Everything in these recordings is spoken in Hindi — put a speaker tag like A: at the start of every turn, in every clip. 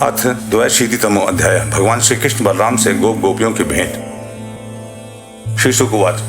A: अथ द्वैशीतितमो अध्याय। भगवान श्री कृष्ण बलराम से गोप गोपियों की भेंट। श्री शुक उवाच।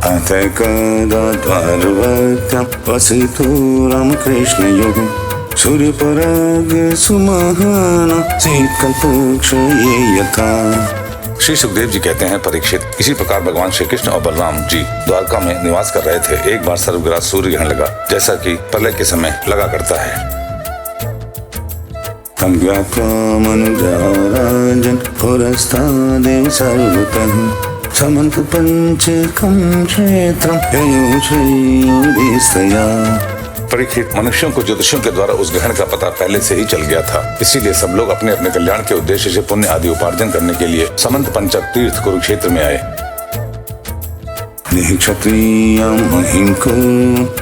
A: अथ कदाद्वारवत्यं वसितो रामकृष्णयोः सूर्यपराग सुमहाना शीतकल्पक्षये यथा। श्री सुखदेव जी कहते हैं, परीक्षित, इसी प्रकार भगवान श्री कृष्ण और बलराम जी द्वारका में निवास कर रहे थे। एक बार सर्वग्रास सूर्य ग्रहण लगा, जैसा कि प्रलय के समय लगा करता है। तद्व्याप्तमनुजाराजन् पुरस्तादेव सर्वतः समन्त पंचकं क्षेत्रं ययुषयोदिस्तया। परीक्षित, मनुष्यों को ज्योतिषियों के द्वारा उस ग्रहण का पता पहले से ही चल गया था, इसीलिए सब लोग अपने अपने कल्याण के उद्देश्य से पुण्य आदि उपार्जन करने के लिए समंत पंचक तीर्थ कुरुक्षेत्र में आए। क्षत्रियं महिंको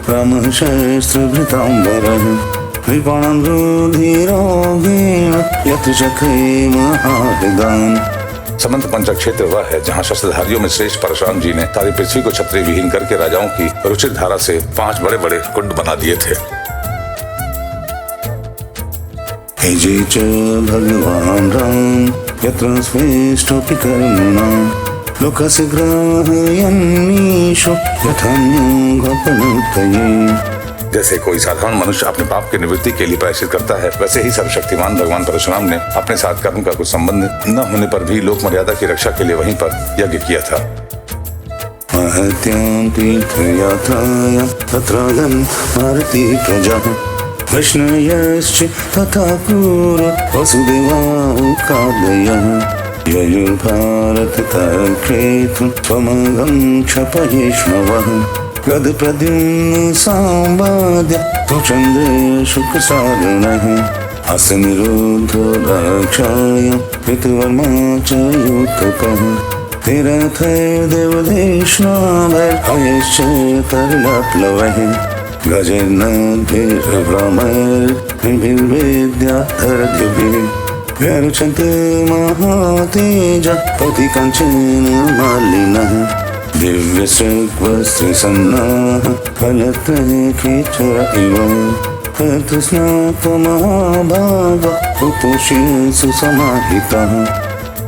A: रामः शस्त्रभृताम्बरः विपाणं रुधिरोगेण यत्र चक्रे महाविदान्। समंत पंचक क्षेत्र वह है जहाँ शस्त्रधारियों में श्रेष्ठ परशुराम जी ने सारी पृथ्वी को क्षत्रिय विहीन करके राजाओं की रुचिर धारा से 5 बड़े बड़े कुंड बना दिए थे। भगवान राम यत्र स्वेष्टोऽपि कर्मणां लोकस्य ग्राहयन्मीशो यथान्यो गोपनोक्तये। जैसे कोई साधारण मनुष्य अपने पाप की निवृत्ति के लिए प्रायश्चित करता है, वैसे ही सर्वशक्तिमान भगवान परशुराम ने अपने साथ कर्म का कुछ संबंध न होने पर भी लोक मर्यादा की रक्षा के लिए वहीं पर यज्ञ किया था। महत्यां तीर्थयात्रायां तत्रागं भारती प्रजा वैष्णवश्च तथा पूर्व वसुदेवाहुकादयः ययुर्भारततर्क्रेतुं त्वमगं क्षपयिष्णवः गद प्रद्युम्न संवाद्य तो चंद्र शुक सारणः असनिरुद्धो रक्षायां पितुवर्मा च युतकः तीर्थैर्देवदेशनाभैर्भयश्च तरलप्लवः गजैर्नद्भिर्भ्रमैर्भिर्विद्याधरद्युभिः व्यरुचन्ते महातेजा पतिकाञ्चन मालिनः दिव्य वस्त्रसन्नाः फलत्रयखेचर इव तस्मात्महाभाग उपोष्य सुसमाहितः।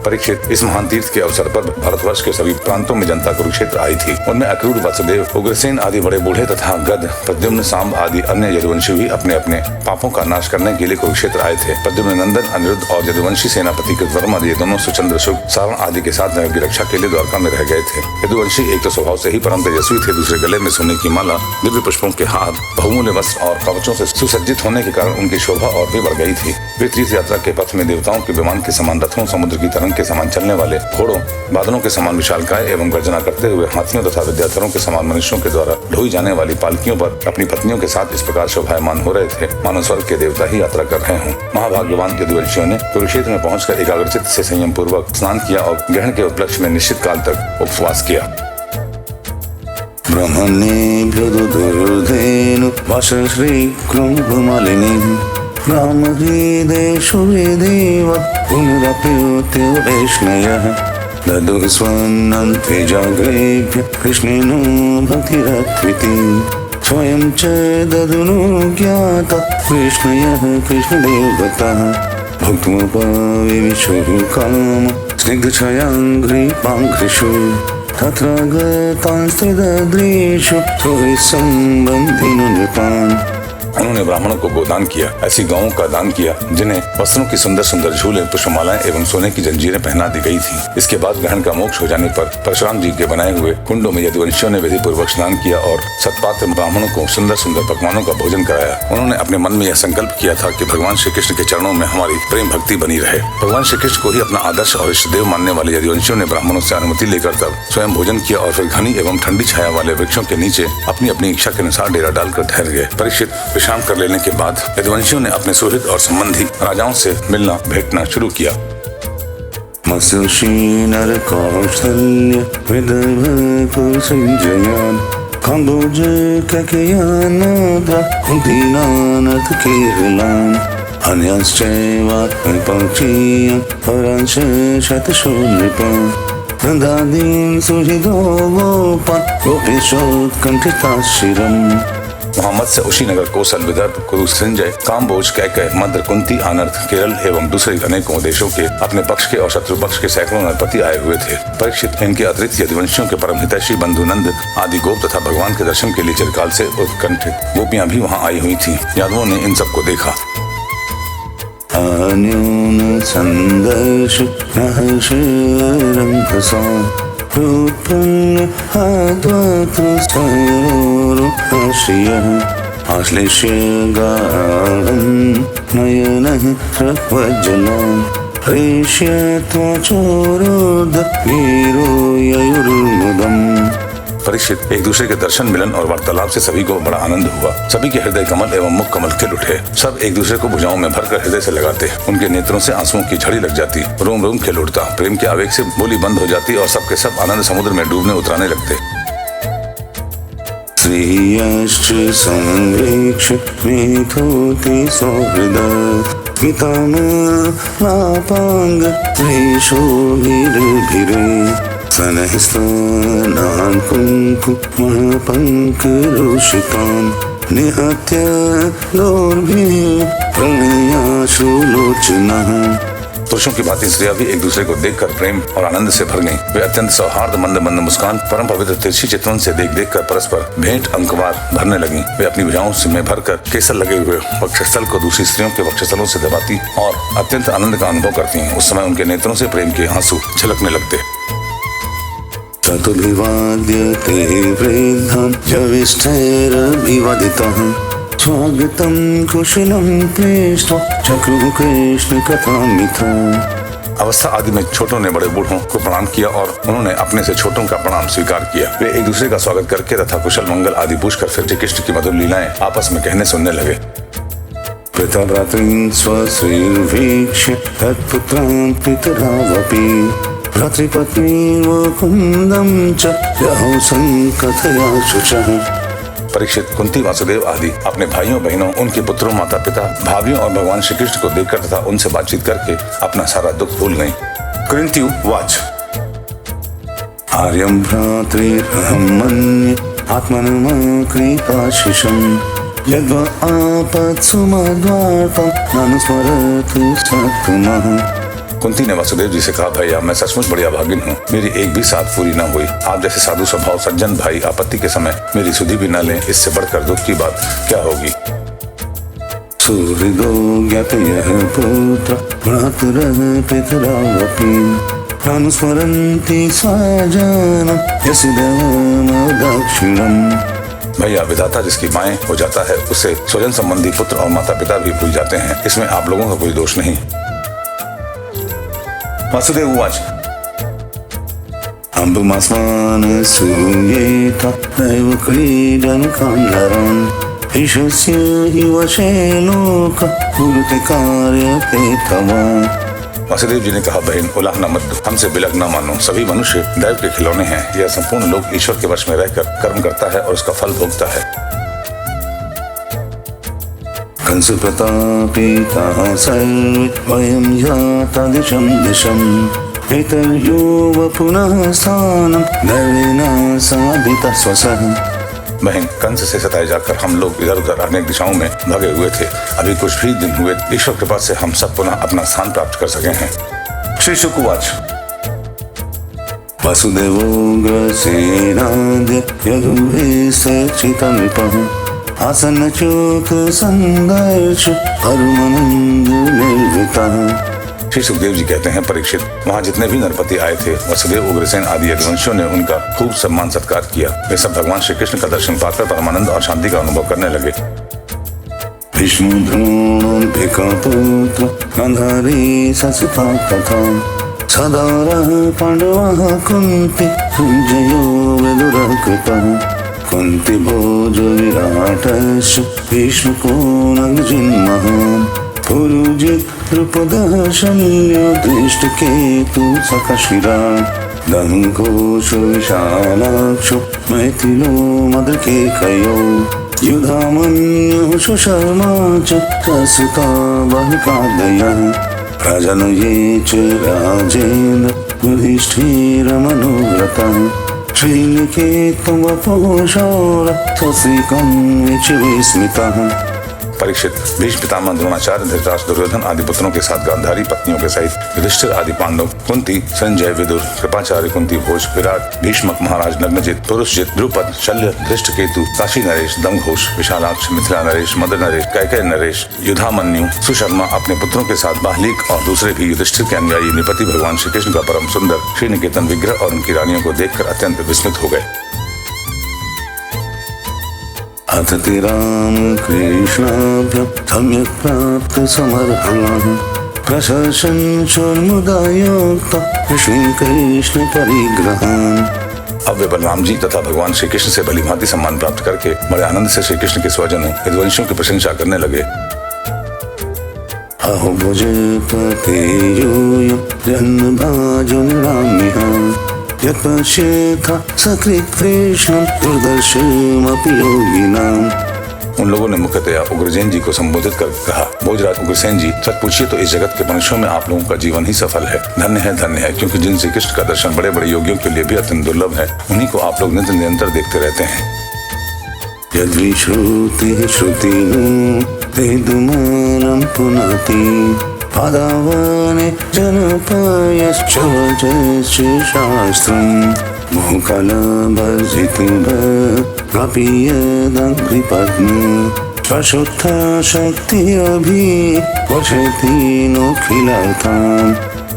A: परीक्षित, इस महान तीर्थ के अवसर पर भारतवर्ष के सभी प्रांतों में जनता कुरुक्षेत्र आई थी। उनमें अक्रूर, वसुदेव, उग्रसेन आदि बड़े बूढ़े तथा गद, प्रद्युम्न, सांब आदि अन्य यदुवंशी भी अपने अपने पापों का नाश करने के लिए कुरुक्षेत्र आए थे। प्रद्युम्न नंदन अनिरुद्ध और यदुवंशी सेनापति कृतवर्मा ये दोनों सुचंद्र, शुक, सारण आदि के साथ नगर की रक्षा के लिए द्वारका में रह गए थे। यदुवंशी एक तो स्वभाव से ही परम तेजस्वी थे, दूसरे गले में सोने की माला, दिव्य पुष्पों के हार, बहुमूल्य वस्त्र और कवचों से सुसज्जित होने के कारण उनकी शोभा और भी बढ़ गई थी। वे तीर्थ यात्रा के पथ में देवताओं के विमान के समान रथों, समुद्र की तरंग के समान चलने वाले घोड़ों, बादलों के समान विशालकाय एवं गर्जना करते हुए हाथियों तथा विद्याधरों के समान मनुष्यों के द्वारा ढोई जाने वाली पालकियों पर अपनी पत्नियों के साथ इस प्रकार शोभायमान हो रहे थे मानो स्वर्ग के देवता ही यात्रा कर रहे हों। महाभाग्यवान यदुवंशियों ने कुरुक्षेत्र में पहुंचकर एकाग्रचित्त से संयम पूर्वक स्नान किया और ग्रहण के उपलक्ष्य में निश्चित काल तक उपवास किया। ब्रह्मण्येभ्यो दुर्धेनु वशश्रीकृमालिनी रामहृदेषु विदेव पुनरप्युत्यो वैष्णयः ददुः स्वन्नं तेजाग्रेभ्य कृष्णेनो भक्तिरत्विति स्वयं च ददुनु ज्ञाता कृष्णयः कृष्णदेवतः भुक्त्वोपविशुः काम स्निग्धछयाङ्घ्रिपाङ्घ्रिषु तत्र गतांस्त्रिददृशु सुहृत्सम्बन्धिनो नृपान् उन्होंने ब्राह्मणों को गोदान किया, ऐसी गौओं का दान किया जिन्हें वस्त्रों की सुंदर सुंदर झूले, पुष्पमालाएं एवं सोने की जंजीरें पहना दी गई थी। इसके बाद ग्रहण का मोक्ष हो जाने पर परशुराम जी के बनाए हुए कुंडों में यदुवंशियों ने विधि पूर्वक स्नान किया और सतपात्र ब्राह्मणों को सुंदर सुंदर पकवानों का भोजन कराया। उन्होंने अपने मन में यह संकल्प किया था कि भगवान श्री कृष्ण के चरणों में हमारी प्रेम भक्ति बनी रहे। भगवान श्री कृष्ण को ही अपना आदर्श और इष्टदेव मानने वाले यदुवंशियों ने ब्राह्मणों से अनुमति लेकर तब स्वयं भोजन किया और फिर घनी एवं ठंडी छाया वाले वृक्षों के नीचे अपनी अपनी इच्छा के अनुसार डेरा डालकर ठहर गए। परीक्षित विश्राम कर लेने के बाद यदुवंशियों ने अपने सुहृद और संबंधी राजाओं से मिलना भेंटना शुरू किया।
B: मत्स्यशीनर कौशल्य विदर्भ कुसंजयान काम्बोज ककयानाद्रा दीनानाथ केरलान अन्यश्चैवात्म पक्षीयं परांश शतशून्यपान् नन्दादीन् सुहृदो गोपान् गोपेशोत्कण्ठिताशिरम्।
A: मोहम्मद से उशीनगर, कौशल, विदर्भ, कुरु, संजय, काम्बोज, कैकय, मद्र, कुंती, आनर्थ, केरल एवं दूसरे अनेकों देशों के अपने पक्ष के और शत्रु पक्ष के सैकड़ों नरपति आए हुए थे। परीक्षित इनके अतिरिक्त यदुवंशियों के परम हितैषी बंधु नंद आदि गोप तथा भगवान के दर्शन के लिए चिरकाल से उत्कंठित गोपियां भी वहां आई हुई थी। यादवों ने इन सबको देखा।
B: अन्योन संदर्श उत्पन्न आश्लेष्य गाढं नयनः प्रज्वलन् प्रेष्य त्वचोरोद वीरो ययुर्मुदम्।
A: परीक्षित एक दूसरे के दर्शन, मिलन और वार्तालाप से सभी को बड़ा आनंद हुआ। सभी के हृदय कमल एवं मुख कमल खिल उठे। सब एक दूसरे को भुजाओं में भरकर हृदय से लगाते। उनके नेत्रों से आंसुओं की झड़ी लग जाती, रोम रोम खिल उठता, प्रेम के आवेग से बोली बंद हो जाती और सबके सब आनंद समुद्र में डूबने उतराने लगते।
B: श्रेयश्च संवेक्ष मेथोति सौहृदा पितामहापांग त्रिशोभिर्भिरे सनहस्तानान् कुङ्कुमपङ्करोषितान् निहत्य दोर्भिः प्रणयाश्रुलोचनः।
A: पुरुषों की भांति स्त्रियां भी एक दूसरे को देखकर प्रेम और आनंद से भर गईं। वे अत्यंत सौहार्द मंद मंद मुस्कान, परम पवित्र तिरछी चितवन से देख देख कर परस्पर भेंट अंकवार भरने लगी। वे अपनी भुजाओं में भरकर केसर लगे हुए वक्षस्थल को दूसरी स्त्रियों के वक्षस्थलों से दबाती और अत्यंत आनंद का अनुभव करती हैं। उस समय उनके नेत्रों से प्रेम के आंसू छलकने लगते।
B: ततुभिवाद्यते वृद्धं जविष्ठैरभिवादितः स्वागतं कुशलं पृष्ट्वा चक्रुः कृष्ण कथामिथम्।
A: अवस्था आदि में छोटों ने बड़े बूढ़ों को प्रणाम किया और उन्होंने अपने से छोटों का प्रणाम स्वीकार किया। वे एक दूसरे का स्वागत करके तथा कुशल मंगल आदि पूछकर फिर श्री कृष्ण की मधुर लीलाएं आपस में कहने सुनने लगे।
B: पितरात्रीन् स्वश्रीर्वीक्ष्य तत्पुत्रान् पितरावपि भ्रातृपत्नी मुकुन्दं च यहो संकथयाशुचः।
A: परीक्षित, कुंती, वासुदेव आदि अपने भाइयों बहनों, उनके पुत्रों, माता पिता, भाभियों और भगवान श्री कृष्ण को देखकर तथा उनसे बातचीत करके अपना सारा दुख भूल गईं। कुरिन्त्यु वाच
B: आर्यं भ्रातृरहं मन्ये आत्मनमकृताशिषं यद्वा आपत्सु मद्वार्तं नानुस्मरतु सत्तमः।
A: कुंती ने वासुदेव जी से कहा, भैया मैं सचमुच बड़ी अभागिन हूँ, मेरी एक भी साथ पूरी न हुई। आप जैसे साधु स्वभाव सज्जन भाई आपत्ति के समय मेरी सुधि भी न लें, इससे बढ़कर दुख की बात क्या होगी।
B: सुहृदो ज्ञातयः पुत्र भ्रातरः पितरावपि अनुस्मरन्ति स्वजनं यशोदामदक्षिणम्।
A: भैया, विधाता जिसकी माएं हो जाता है उसे स्वजन संबंधी पुत्र और माता पिता भी भूल जाते हैं। इसमें आप लोगों का कोई दोष नहीं। वासुदेव उवाच
B: अम्बुमास्मान् सूयेत नैव क्रीडनकान्धरन् ईशस्य हि वशे लोक कुरुते कार्यते तव।
A: वासुदेव जी ने कहा, बहन उलाहना मत दो, हमसे बिलक न मानो। सभी मनुष्य दैव के खिलौने हैं। यह संपूर्ण लोक ईश्वर के वश में रहकर कर्म करता है और उसका फल भोगता है।
B: कंस प्रतापिताः सर्वे वयं याता दिशं दिशम् एतयोः पुनः स्थानं दैवेन साधितः स्वसः।
A: बहन, कंस से सताए जाकर हम लोग इधर उधर अनेक दिशाओं में भगे हुए थे। अभी कुछ भी दिन हुए, ईश्वर कृपा से हम सब पुनः अपना स्थान प्राप्त कर सके हैं। श्री शुक उवाच
B: वासुदेवोग्रसेनाद्य यदुभे सचितं नृपः आसन चोक संघर्ष परमानंद निर्वृता।
A: श्री सुखदेव जी कहते हैं, परीक्षित, वहाँ जितने भी नरपति आए थे, वसुदेव, उग्रसेन आदि यदुवंशियों ने उनका खूब सम्मान सत्कार किया। वे सब भगवान श्री कृष्ण का दर्शन पाकर परमानंद और शांति का अनुभव करने लगे।
B: भीष्म द्रोणोऽभिका पुत्र गान्धारी ससुता तथा सदारः पाण्डवाः कुन्ती सञ्जयो विदुरः कृपः कुन्ती भोज विराटस्य भीष्मको नगजिन्मः पुरुजित् द्रुपदः शल्यो दृष्टकेतु सकशिरा दंघोषो विशालाक्षो मैथिलो मदकेकयो युधामन्युः सुशर्मा च ससुता बहुकादयः प्रजनये च राजेन्द्र युधिष्ठिरमनोरथः श्रीनिकेतं वपुषौर ससिकं विस्मितः।
A: परीक्षित, भीष्म पितामह द्रोणाचार्य, धृतराष्ट्र, दुर्योधन आदि पुत्रों के साथ गांधारी पत्नियों के सहित युधिष्ठिर आदि पांडव, कुंती, संजय, विदुर, कृपाचार्य, कुंती भोज, विराट, भीष्मक, महाराज नग्नजित, पुरुषजित, द्रुपद, शल्य, धृष्टकेतु, काशी नरेश, दमघोष, विशालाक्ष, मिथिला नरेश, मदर नरेश, कैकेय नरेश, युधामन्यु, सुशर्मा अपने पुत्रों के साथ बाहलिक और दूसरे भी युधिष्ठिर के अनुयायी निपति भगवान श्री कृष्ण का परम सुंदर श्रीनिकेतन विग्रह और उनकी रानियों को देखकर अत्यंत विस्मित हो गए।
B: अतति राम कृष्णाभ्यां सम्यक् प्राप्त समर्पणः प्रशंसन चोन्मुदायोक्तः श्रीकृष्ण परिग्रहान्।
A: अब वे बलराम जी तथा भगवान श्री कृष्ण से भली भांति सम्मान प्राप्त करके बड़े आनंद से श्री कृष्ण के स्वजनों यदुवंशियों की प्रशंसा करने लगे।
B: अहो भुजपते यूयं जन्मभाजो निराम्यः यत्पश्येथा सकृत् कृष्णं दुर्दर्शमपि योगिनाम्।
A: उन लोगों ने मुख्यतया उग्रसेन जी को संबोधित कर कहा, भोजराज उग्रसेन जी, सच पूछिए तो इस जगत के मनुष्यों में आप लोगों का जीवन ही सफल है। धन्य है, क्योंकि जिन श्री कृष्ण का दर्शन बड़े बड़े योगियों के लिए भी अत्यंत दुर्लभ है, उन्हीं को आप लोग नित्य निरंतर देखते रहते हैं।
B: यद्विश्रुतिः श्रुतिनो वेदुमानं पुनाति पादावाने जनपयश्च वचश्च शास्त्रम् मोहकलभजितुभ्रमपि यदङ्घ्रिपद्म स्वशुद्धा शक्तिरभि वशति नोऽखिलताम्।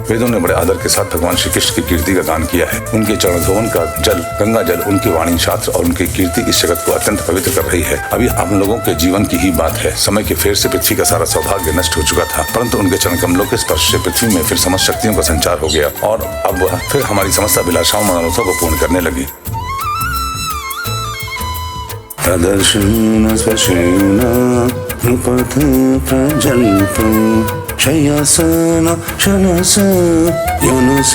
A: वेदों ने बड़े आदर के साथ भगवान श्री कृष्ण की कीर्ति का गान किया है। उनके चरण धोवन का जल, गंगा जल, उनकी वाणी, शास्त्र और उनकी कीर्ति इस जगत को अत्यंत पवित्र कर रही है। अभी हम लोगों के जीवन की ही बात है। समय के फेर से पृथ्वी का सारा सौभाग्य नष्ट हो चुका था, परंतु उनके चरण कमलों के स्पर्श से पृथ्वी में फिर समस्त शक्तियों का संचार हो गया और अब वह फिर हमारी समस्त अभिलाषाओं मनोरथों को पूर्ण करने लगी।
B: प्रदर्शन स्पर्शेन नृपथ प्रजल्प शय्यासन शनस यनस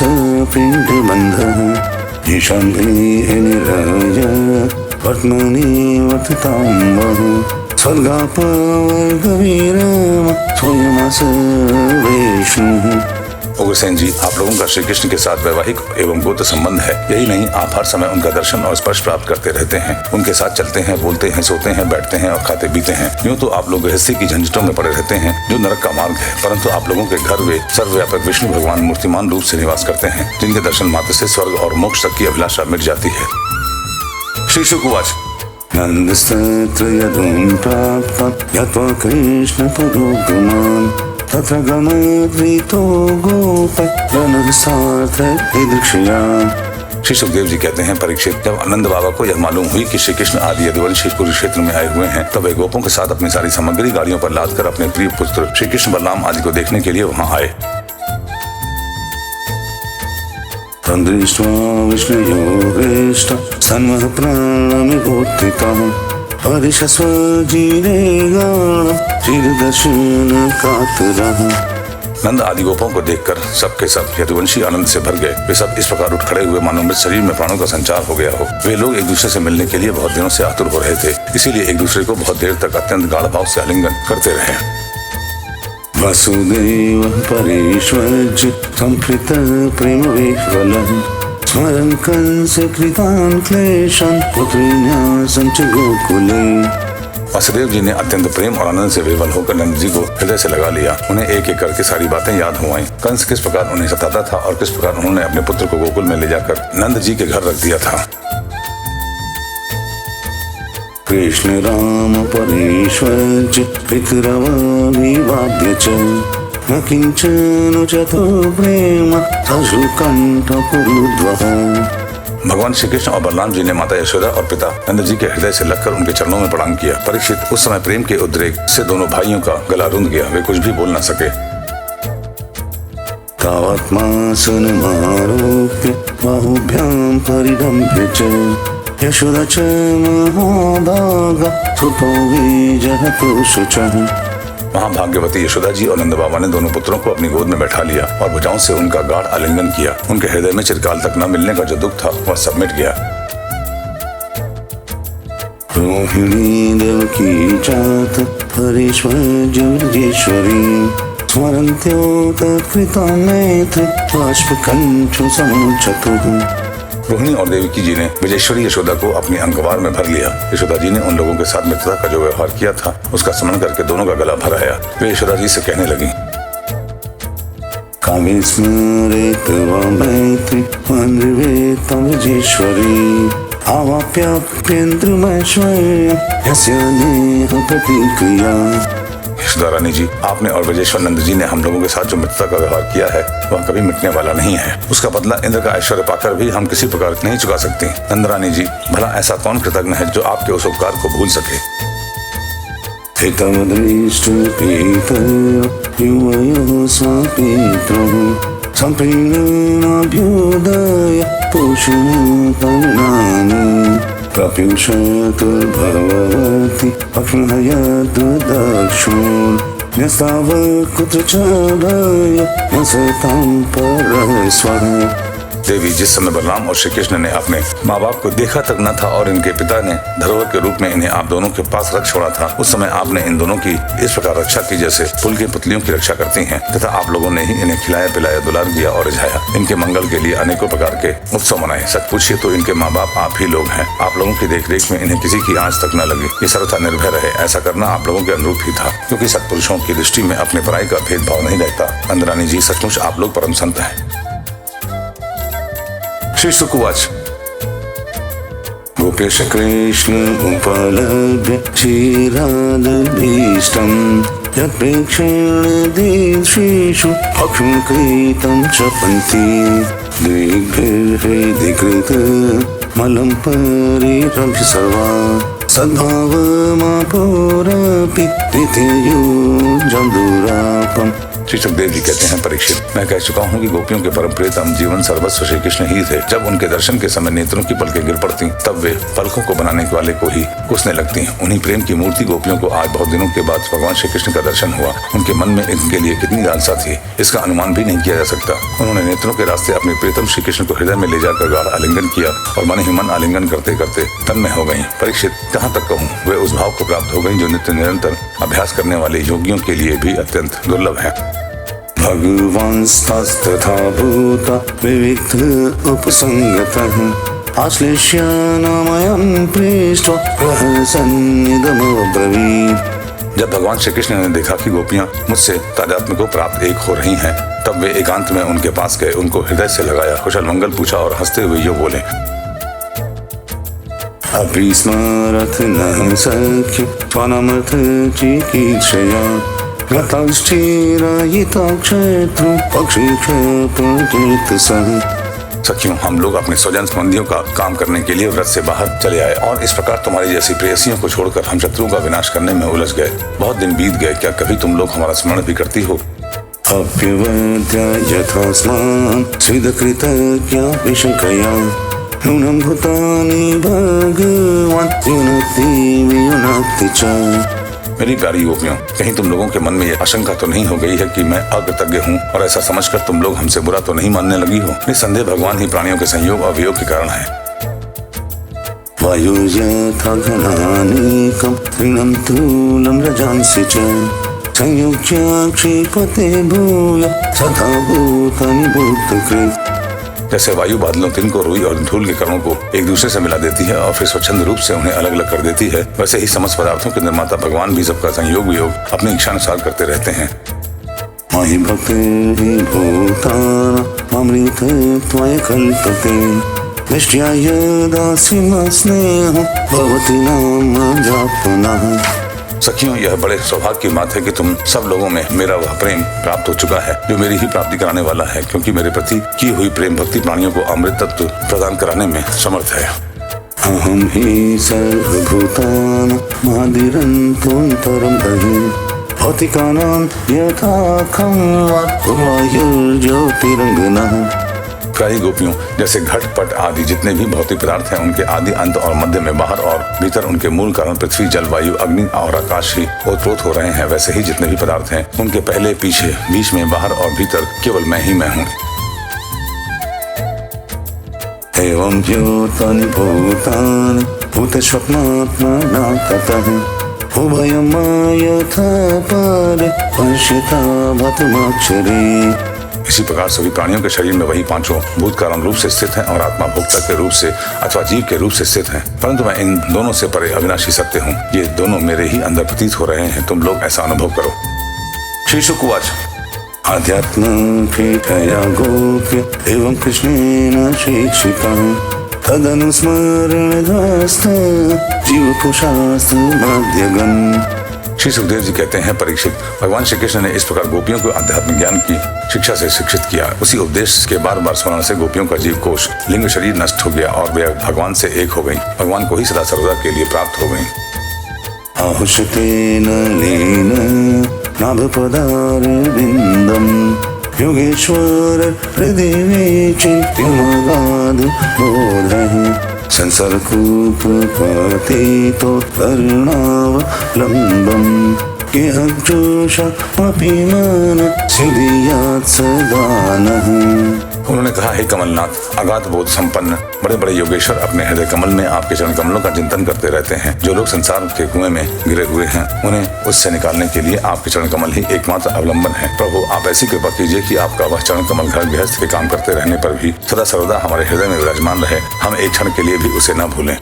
B: पिण्डबन्धः ईशान्ये निरय वर्त्मनि वर्ततां बहु स्वर्गापवर्गवीरम स्वयमस विष्णुः।
A: उग्रसेन जी, आप लोगों का श्री कृष्ण के साथ वैवाहिक एवं गोत्र संबंध है। यही नहीं, आप हर समय उनका दर्शन और स्पर्श प्राप्त करते रहते हैं। उनके साथ चलते हैं, बोलते हैं, सोते हैं, बैठते हैं और खाते पीते हैं। यूँ तो आप लोग गृहस्थी की झंझटों में पड़े रहते हैं, जो नरक का मार्ग है, परंतु आप लोगों के घर वे सर्वव्यापक विष्णु भगवान मूर्तिमान रूप से निवास करते हैं, जिनके दर्शन मात्र से स्वर्ग और मोक्ष तक की अभिलाषा मिट जाती है। श्री शुकवाच,
B: नन्दस्तत्र यदुं प्राप्तं यत्वा कृष्णपदोगमान् तत्र गमद्वितो गोपः सार्थदृक्षया।
A: श्री सुखदेव जी कहते हैं, परीक्षित, जब आनंद बाबा को यह मालूम हुई कि श्री कृष्ण आदि यदुवंशी कुरुक्षेत्र में आए हुए हैं, तब वे गोपों के साथ अपनी सारी सामग्री गाड़ियों पर लादकर अपने प्रिय पुत्र श्री कृष्ण बलराम आदि को देखने के लिए वहां आए।
B: तं दृष्ट्वा विष्णुयोगेष्ट सन्मः प्राणमिवोत्थितः हरिषस्वजीरे गानं चिरदर्शन कातरः।
A: नंद आदि गोपों को देखकर सबके सब यदुवंशी आनंद से भर गए। वे सब इस प्रकार उठ खड़े हुए मानो मृत शरीर में प्राणों का संचार हो गया हो। वे लोग एक दूसरे से मिलने के लिए बहुत दिनों से आतुर हो रहे थे, इसीलिए एक दूसरे को बहुत देर तक अत्यंत गाढ़ भाव से आलिंगन करते रहे।
B: वसुदेव परेश्वज संप्रीत प्रेम विह्वलः स्मरन् कंस कृतान् क्लेशान् पुत्रिन्यासं च गोकुले।
A: वसुदेव जी ने अत्यंत प्रेम और आनंद से विह्वल होकर नंद जी को हृदय से लगा लिया। उन्हें एक एक करके सारी बातें याद हो आईं। कंस किस प्रकार उन्हें सताता था और किस प्रकार उन्होंने अपने पुत्र को गोकुल में ले जाकर नंद जी के घर रख दिया था।
B: कृष्ण राम परेश्वर च पितरवभिवाद्य च न किंचन चतो प्रेम सशुकंठ कुरुद्वः।
A: भगवान श्री कृष्ण और बलराम जी ने माता यशोदा और पिता नंद जी के हृदय से लगकर उनके चरणों में प्रणाम किया। परीक्षित उस समय प्रेम के उद्रेक से दोनों भाइयों का गला रुंध गया, वे कुछ भी बोल न सके।
B: तावत्मासनमारोप्य बाहुभ्यां परिरम्भ्य च यशोदा च महाभागा सुतो विजहतो शुचः।
A: वहाँ भाग्यवती यशोदा जी और नंद बाबा ने दोनों पुत्रों को अपनी गोद में बैठा लिया और भुजाओं से उनका गाढ़ आलिंगन किया। उनके हृदय में चिरकाल तक न मिलने का जो दुख था वह सब मिट गया।
B: रोहिणी देवकी चात परेश्वर जगदीश्वरी स्मरन्त्योत कृतानेत्र बाष्पकंठ समुच्चतुः।
A: रोहिणी और देवकी जी ने विजयेश्वरी यशोदा को अपनी अंकवार में भर लिया। यशोदा जी ने उन लोगों के साथ मित्रता का जो व्यवहार किया था उसका स्मरण करके दोनों का गला भर आया। वे यशोदा जी से कहने लगी,
B: काव्य स्मरेत वा मैत्री मनृवेत विजयेश्वरी आवाप्याप्येन्द्रमैश्वर्यं यस्य नेह प्रतिक्रिया।
A: यशोदा रानी जी, आपने और विजयेश्वर नंद जी ने हम लोगों के साथ जो मित्रता का व्यवहार किया है वह कभी मिटने वाला नहीं है। उसका बदला इंद्र का ऐश्वर्य पाकर भी हम किसी प्रकार नहीं चुका सकते। नंद रानी जी, भला ऐसा कौन कृतज्ञ है जो आपके उस उपकार को भूल सके।
B: प्रप्युषतुर्भगवती अक्षुणयतुदक्षुण न्यस्तावकुत्रचालय न्यसतां परस्वः।
A: देवी, जिस समय बलराम और श्री कृष्ण ने अपने माँ बाप को देखा तक न था और इनके पिता ने धरोहर के रूप में इन्हें आप दोनों के पास रख छोड़ा था, उस समय आपने इन दोनों की इस प्रकार रक्षा की जैसे फूल की पुतलियों की रक्षा करती हैं, तथा आप लोगों ने ही इन्हें खिलाया पिलाया दुलार दिया और रिझाया। इनके मंगल के लिए अनेकों प्रकार के उत्सव मनाए। सच पूछिए तो इनके माँ बाप आप ही लोग हैं। आप लोगों की देख में इन्हें किसी की आंच तक न लगे, ये सर्वथा निर्भय रहे। ऐसा करना आप लोगों के अनुरूप ही था, क्योंकि सत्पुरुषों की दृष्टि में अपने पराई का भेदभाव नहीं रहता। नंदरानी जी, सचमुच आप लोग परम संत हैं। श्री सुकुवाच,
B: गोपेश कृष्ण उपलभ्य क्षीरादभीष्टं यत्प्रेक्षेण दीर्षेषु अक्षुकृतं क्षपन्ति दिग्भिर्हृदिकृत मलं परिरभ्य सर्वा सद्भावमापोरपि नित्ययुजं दुरापम्।
A: श्री सुखदेव जी कहते हैं, परीक्षित, मैं कह चुका हूँ कि गोपियों के परम प्रियतम जीवन सर्वस्व श्री कृष्ण ही थे। जब उनके दर्शन के समय नेत्रों की पलकें गिर पड़ती तब वे पलकों को बनाने वाले को ही कोसने लगती। उन्हीं प्रेम की मूर्ति गोपियों को आज बहुत दिनों के बाद भगवान श्री कृष्ण का दर्शन हुआ। उनके मन में इनके लिए कितनी लालसा थी, इसका अनुमान भी नहीं किया जा सकता। उन्होंने नेत्रों के रास्ते अपने प्रियतम श्री कृष्ण को हृदय में ले जाकर गाढ़ आलिंगन किया और मन ही मन आलिंगन करते करते तन्मय हो गयी। परीक्षित, कहाँ तक कहूँ, वे उस भाव को प्राप्त हो गयी जो नित्य निरंतर अभ्यास करने वाले योगियों के लिए भी अत्यंत दुर्लभ है।
B: भगवांस्तथा भूता विविक्त उपसंगतः आश्लेष्यानामयं पृष्ट्वा प्रहसन्निदमब्रवीत्।
A: जब भगवान श्री कृष्ण ने देखा कि गोपियां मुझसे तादात्म्य को प्राप्त एक हो रही हैं, तब वे एकांत में उनके पास गए, उनको हृदय से लगाया, कुशल मंगल पूछा और हंसते हुए यो बोले,
B: अभिस्मरथ न सख्य त्वनमथ चिकीर्षया
A: सखियों, हम लोग अपने स्वजन संबंधियों का काम करने के लिए व्रत से बाहर चले आए और इस प्रकार तुम्हारी जैसी प्रेयसियों को छोड़कर हम शत्रुओं का विनाश करने में उलझ गए। बहुत दिन बीत गए, क्या कभी तुम लोग हमारा स्मरण भी करती हो?
B: अप्यवद्या यथास्मान् स्विदकृतज्ञा विशंकया नूनं भूतानि भगवान् युनक्ति वियुनक्ति च।
A: मेरी प्यारी गोपियों, कहीं तुम लोगों के मन में यह आशंका तो नहीं हो गई है कि मैं अकृतज्ञ हूँ और ऐसा समझकर तुम लोग हमसे बुरा तो नहीं मानने लगी हो? निसंदेह भगवान ही प्राणियों के संयोग और वियोग के कारण है।
B: वायुर्यथा घनानेकं तृणं तूलं रजांसि च संयुज्य क्षिपते भूय सदा भूतानि भूतकृत्।
A: जैसे वायु बादलों तिनकों, रुई और धूल के कणों को एक दूसरे से मिला देती है और फिर स्वच्छंद रूप से उन्हें अलग अलग कर देती है, वैसे ही समस्त पदार्थों के निर्माता भगवान भी सबका संयोग वियोग अपनी इच्छानुसार करते रहते हैं।
B: मयि भक्तिर्हि भूतानां ममृत त्वया कल्पते निश्चयाय दास्यं स्नेहो भवति नाम जापनः।
A: सखियों, यह बड़े सौभाग्य की बात है कि तुम सब लोगों में मेरा वह प्रेम प्राप्त हो चुका है जो मेरी ही प्राप्ति कराने वाला है, क्योंकि मेरे प्रति की हुई प्रेम भक्ति प्राणियों को अमृत तत्व प्रदान कराने में समर्थ है।
B: अहं हि सर्वभूतानां आदिरन्तोऽन्तरं बहिः भौतिकानां यथा खं वायुर्ज्योतिरङ्गनः।
A: प्यारी गोपियों, जैसे घट पट आदि जितने भी भौतिक पदार्थ हैं उनके आदि अंत और मध्य में बाहर और भीतर उनके मूल कारण पृथ्वी जलवायु अग्नि और आकाश ही ओतप्रोत हो रहे हैं, वैसे ही जितने भी पदार्थ हैं उनके पहले पीछे बीच में बाहर और भीतर केवल मैं ही मैं हूँ।
B: एवं ज्योतानि भूतानि भूतस्वप्नात्मना ततः उभयं यथा पारे पश्यता भतमक्षरे।
A: इसी प्रकार सभी प्राणियों के शरीर में वही पांचों भूत कारण रूप से स्थित हैं और आत्मा भोक्ता के रूप से अथवा जीव के रूप से स्थित हैं, परंतु मैं इन दोनों से परे अविनाशी सत्य हूँ। ये दोनों मेरे ही अंदर प्रतीत हो रहे हैं, तुम लोग ऐसा अनुभव करो। श्री शुक उवाच
B: आध्यात्म पीठया गोप्य एवं कृष्णेन शिक्षितः तदनुस्मरणस्थ जीवकोशास्त्र मध्यगन्।
A: श्री सुखदेव जी कहते हैं, परीक्षित, भगवान श्री कृष्ण ने इस प्रकार गोपियों को आध्यात्मिक ज्ञान की शिक्षा से शिक्षित किया। उसी उपदेश के बार बार स्मरण से गोपियों का जीव कोश लिंग शरीर नष्ट हो गया और वे भगवान से एक हो गई, भगवान को ही सदा सर्वदा के लिए प्राप्त हो गई।
B: आहुषतेन लीन नाभपदारविन्दं योगेश्वर हृदय चिन्त्यमगाध बोधः संसर्गकूपपतितो करुणावलम्बं यज्जोषमपि मन सिद्धियात् सदा नः।
A: उन्होंने कहा, हे कमलनाथ, अगाध बोध संपन्न बड़े बड़े योगेश्वर अपने हृदय कमल में आपके चरण कमलों का चिंतन करते रहते हैं। जो लोग संसार के कुएं में गिरे हुए हैं उन्हें उससे निकालने के लिए आपके चरण कमल ही एकमात्र अवलंबन है। प्रभु, आप ऐसी कृपा कीजिए कि आपका वह चरण कमल घर गृहस्थ के काम करते रहने पर भी सदा सर्वदा हमारे हृदय में विराजमान रहे, हम एक क्षण के लिए भी उसे न भूलें।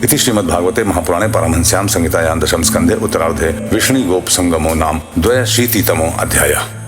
A: इति श्रीमद्भागवते महापुराणे पारमहंस्यां संहितायां दशम स्कन्धे उत्तरार्धे विष्णु गोप संगमो नाम 2 अशीतितमो अध्यायः।